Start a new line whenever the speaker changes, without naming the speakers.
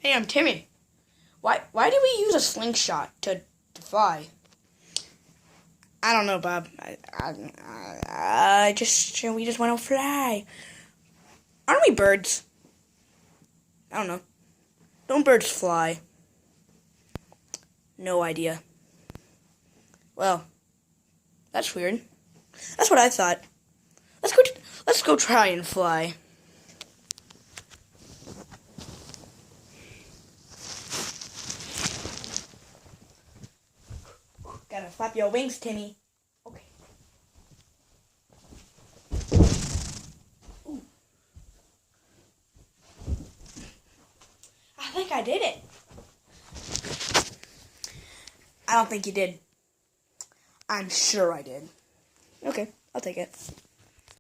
Hey, I'm Timmy. Why did we use a slingshot to fly? I don't know, Bob. We just want to fly. Aren't we birds? I don't know. Don't birds fly? No idea. Well, that's weird. That's what I thought. Let's go try and fly. Gotta flap your wings, Timmy. Okay. Ooh. I think I did it. I don't think you did. I'm sure I did. Okay, I'll take it.